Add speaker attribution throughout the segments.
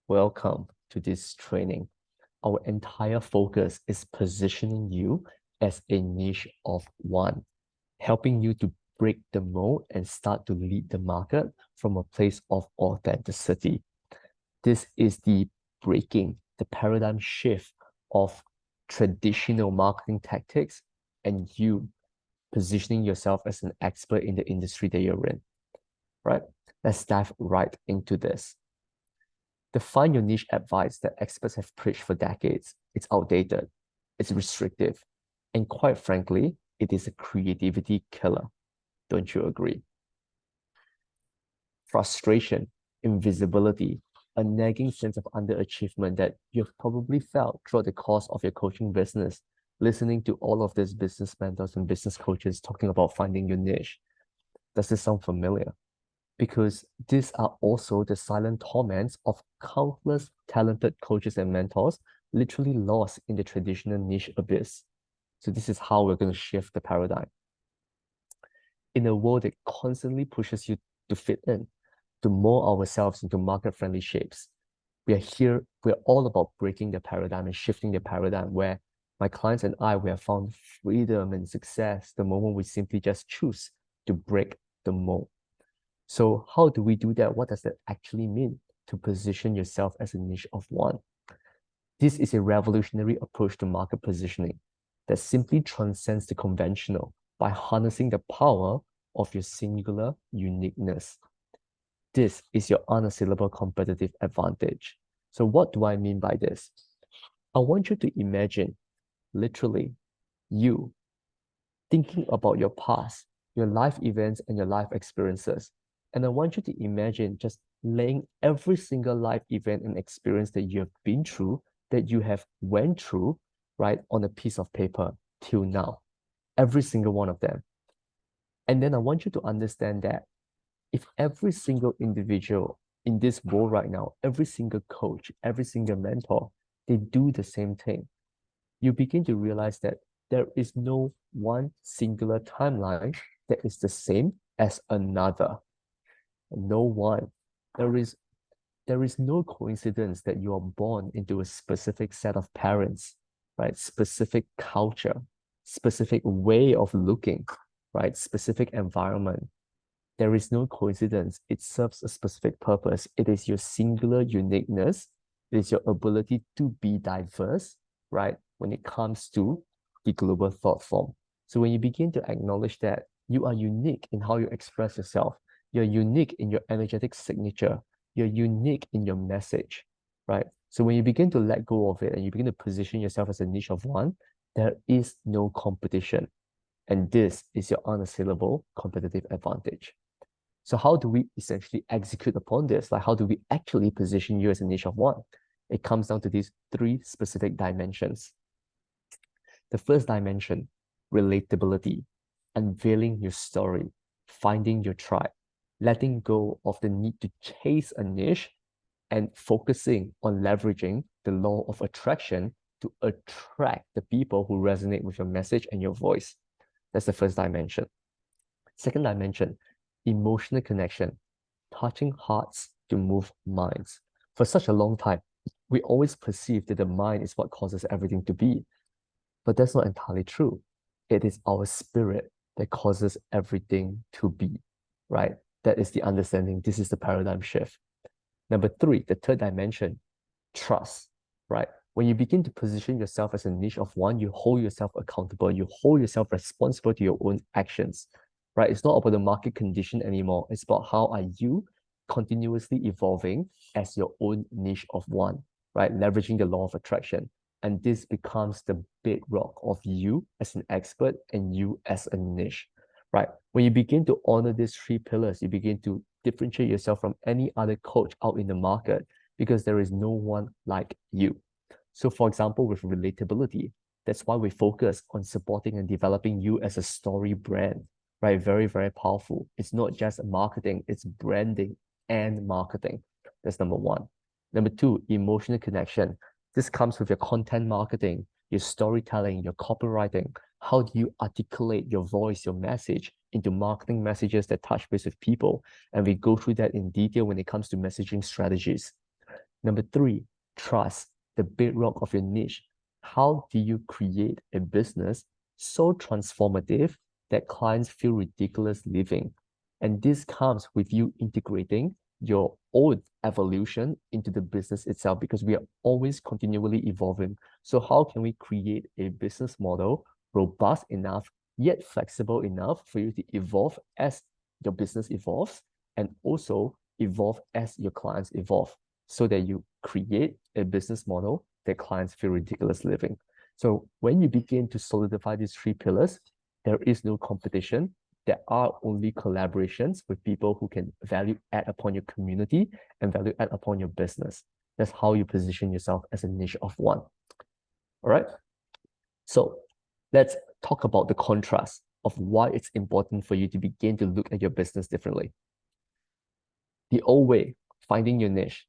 Speaker 1: welcome to this training. Our entire focus is positioning you as a niche of one, helping you to break the mold and start to lead the market from a place of authenticity. This is the breaking the paradigm shift of traditional marketing tactics and you positioning yourself as an expert in the industry that you're in, right? Let's dive right into this. The find your niche advice that experts have preached for decades, it's outdated, it's restrictive, and quite frankly, it is a creativity killer. Don't you agree? Frustration, invisibility, a nagging sense of underachievement that you've probably felt throughout the course of your coaching business, listening to all of these business mentors and business coaches talking about finding your niche. Does this sound familiar? Because these are also the silent torments of countless talented coaches and mentors literally lost in the traditional niche abyss. So this is how we're going to shift the paradigm. In a world that constantly pushes you to fit in, to mold ourselves into market-friendly shapes, we're all about breaking the paradigm and shifting the paradigm where my clients and we have found freedom and success the moment we simply just choose to break the mold. So how do we do that? What does that actually mean to position yourself as a niche of one? This is a revolutionary approach to market positioning that simply transcends the conventional by harnessing the power of your singular uniqueness. This is your unassailable competitive advantage. So what do I mean by this? I want you to imagine, literally, you thinking about your past, your life events, and your life experiences. And I want you to imagine just laying every single life event and experience that you have been through, that you have went through, right, on a piece of paper till now. Every single one of them. And then I want you to understand that if every single individual in this world right now, every single coach, every single mentor, they do the same thing, you begin to realize that there is no one singular timeline that is the same as another. No one. There is no coincidence that you are born into a specific set of parents, right? Specific culture, specific way of looking, right? Specific environment. There is no coincidence. It serves a specific purpose. It is your singular uniqueness. It is your ability to be diverse, right? When it comes to the global thought form. So when you begin to acknowledge that you are unique in how you express yourself, you're unique in your energetic signature, you're unique in your message, right? So when you begin to let go of it and you begin to position yourself as a niche of one, there is no competition. And this is your unassailable competitive advantage. So how do we essentially execute upon this? Like, how do we actually position you as a niche of one? It comes down to these three specific dimensions. The first dimension, relatability, unveiling your story, finding your tribe, letting go of the need to chase a niche and focusing on leveraging the law of attraction to attract the people who resonate with your message and your voice. That's the first dimension. Second dimension, emotional connection, touching hearts to move minds. For such a long time, we always perceive that the mind is what causes everything to be. But that's not entirely true. It is our spirit that causes everything to be, right? That is the understanding. This is the paradigm shift. Number three, the third dimension, trust, right? When you begin to position yourself as a niche of one, you hold yourself accountable. You hold yourself responsible to your own actions, right? It's not about the market condition anymore. It's about how are you continuously evolving as your own niche of one, right? Leveraging the law of attraction. And this becomes the bedrock of you as an expert and you as a niche, right? When you begin to honor these three pillars, you begin to differentiate yourself from any other coach out in the market because there is no one like you. So for example, with relatability, that's why we focus on supporting and developing you as a story brand, right? Very, very powerful. It's not just marketing, it's branding and marketing. That's number one. Number two, emotional connection. This comes with your content marketing, your storytelling, your copywriting. How do you articulate your voice, your message into marketing messages that touch base with people? And we go through that in detail when it comes to messaging strategies. Number three, trust, the bedrock of your niche. How do you create a business so transformative that clients feel ridiculous living? And this comes with you integrating your own evolution into the business itself, because we are always continually evolving. So how can we create a business model robust enough, yet flexible enough for you to evolve as your business evolves, and also evolve as your clients evolve, so that you create a business model that clients feel ridiculous living. So when you begin to solidify these three pillars, there is no competition. There are only collaborations with people who can value add upon your community and value add upon your business. That's how you position yourself as a niche of one. All right. So let's talk about the contrast of why it's important for you to begin to look at your business differently. The old way, finding your niche,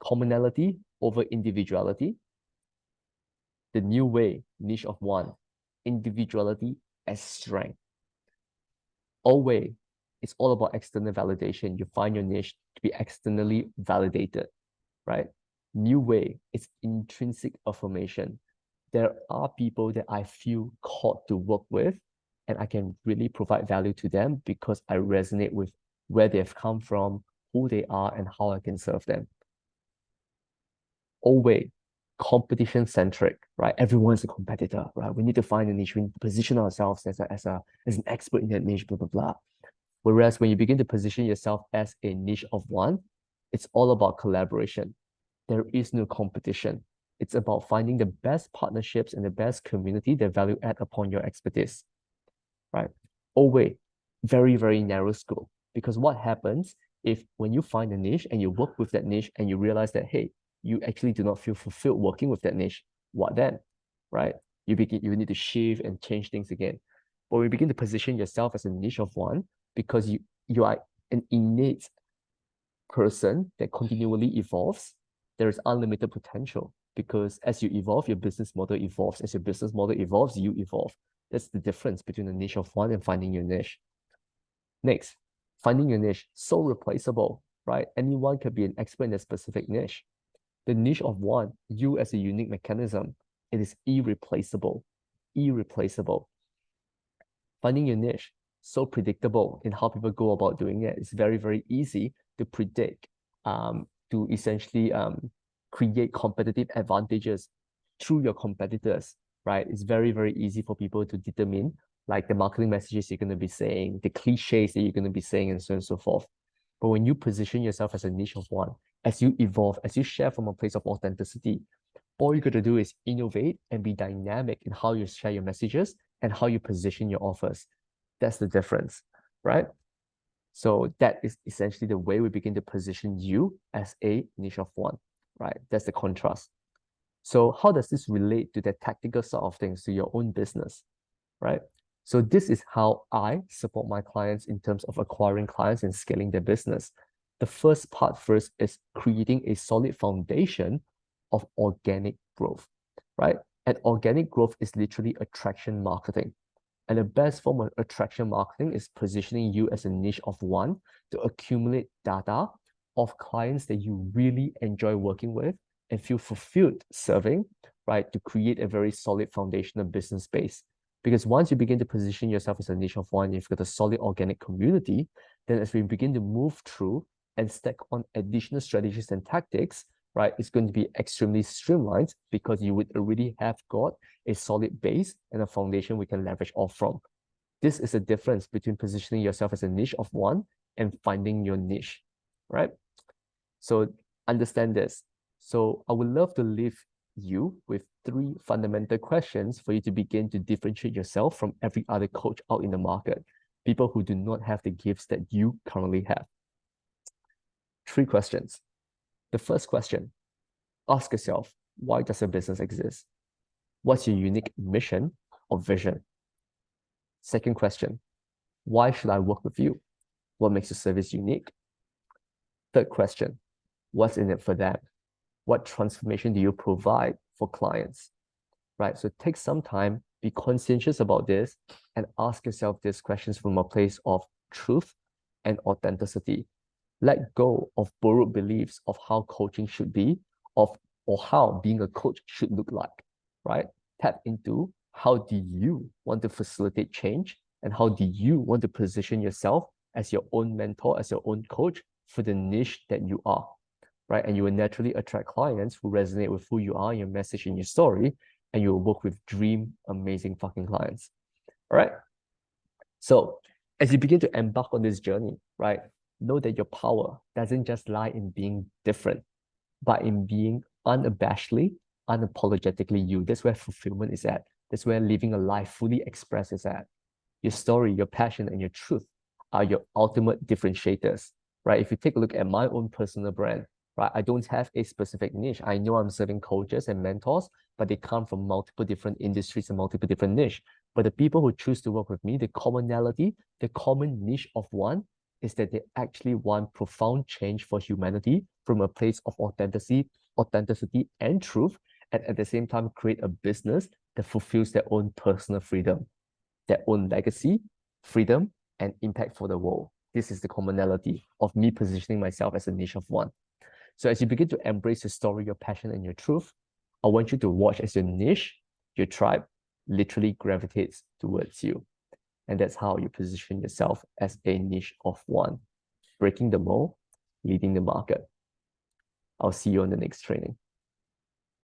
Speaker 1: commonality over individuality. The new way, niche of one, individuality as strength. Old way, it's all about external validation. You find your niche to be externally validated, right? New way, it's intrinsic affirmation. There are people that I feel called to work with, and I can really provide value to them because I resonate with where they've come from, who they are, and how I can serve them. Old way, competition centric, right? Everyone's a competitor, right? We need to find a niche. We need to position ourselves as an expert in that niche, blah, blah, blah. Whereas when you begin to position yourself as a niche of one, it's all about collaboration. There is no competition. It's about finding the best partnerships and the best community that value add upon your expertise, right? Oh, wait, very, very narrow scope. Because what happens if when you find a niche and you work with that niche and you realize that, hey, you actually do not feel fulfilled working with that niche, what then, right? You need to shift and change things again. But when you begin to position yourself as a niche of one, because you are an innate person that continually evolves, there is unlimited potential, because as you evolve, your business model evolves. As your business model evolves, you evolve. That's the difference between a niche of one and finding your niche. Next, finding your niche, so replaceable, right? Anyone can be an expert in a specific niche. The niche of one, you as a unique mechanism, it is irreplaceable. Irreplaceable. Finding your niche, so predictable in how people go about doing it. It's very, very easy to predict, to essentially create competitive advantages through your competitors, right? It's very, very easy for people to determine like the marketing messages you're going to be saying, the cliches that you're going to be saying, and so on and so forth. But when you position yourself as a niche of one, as you evolve, as you share from a place of authenticity, all you got to do is innovate and be dynamic in how you share your messages and how you position your offers. That's the difference, right? So that is essentially the way we begin to position you as a niche of one, right? That's the contrast. So how does this relate to the tactical side of things, to your own business, right? So this is how I support my clients in terms of acquiring clients and scaling their business. The first part first is creating a solid foundation of organic growth, right? And organic growth is literally attraction marketing. And the best form of attraction marketing is positioning you as a niche of one to accumulate data of clients that you really enjoy working with and feel fulfilled serving, right? To create a very solid foundational business base. Because once you begin to position yourself as a niche of one, you've got a solid organic community, then as we begin to move through and stack on additional strategies and tactics, right, it's going to be extremely streamlined because you would already have got a solid base and a foundation we can leverage off from. This is the difference between positioning yourself as a niche of one and finding your niche, right? So understand this. So I would love to leave you with 3 fundamental questions for you to begin to differentiate yourself from every other coach out in the market, people who do not have the gifts that you currently have. 3 questions. The first question, ask yourself, why does a business exist? What's your unique mission or vision? Second question, why should I work with you? What makes your service unique? Third question, what's in it for them? What transformation do you provide for clients? Right? So take some time, be conscientious about this, and ask yourself these questions from a place of truth and authenticity. Let go of borrowed beliefs of how coaching should be, or how being a coach should look like, right? Tap into how do you want to facilitate change, and how do you want to position yourself as your own mentor, as your own coach for the niche that you are, right? And you will naturally attract clients who resonate with who you are, your message, and your story, and you will work with dream, amazing fucking clients, all right? So as you begin to embark on this journey, right, know that your power doesn't just lie in being different, but in being unabashedly, unapologetically you. That's where fulfillment is at. That's where living a life fully expressed is at. Your story, your passion, and your truth are your ultimate differentiators, right? If you take a look at my own personal brand, right, I don't have a specific niche. I know I'm serving coaches and mentors, but they come from multiple different industries and multiple different niche. But the people who choose to work with me, the commonality, the common niche of one is that they actually want profound change for humanity from a place of authenticity and truth, and at the same time create a business that fulfills their own personal freedom, their own legacy, freedom, and impact for the world. This is the commonality of me positioning myself as a niche of one. So as you begin to embrace your story, your passion, and your truth, I want you to watch as your niche, your tribe, literally gravitates towards you. And that's how you position yourself as a niche of one, breaking the mold, leading the market. I'll see you on the next training.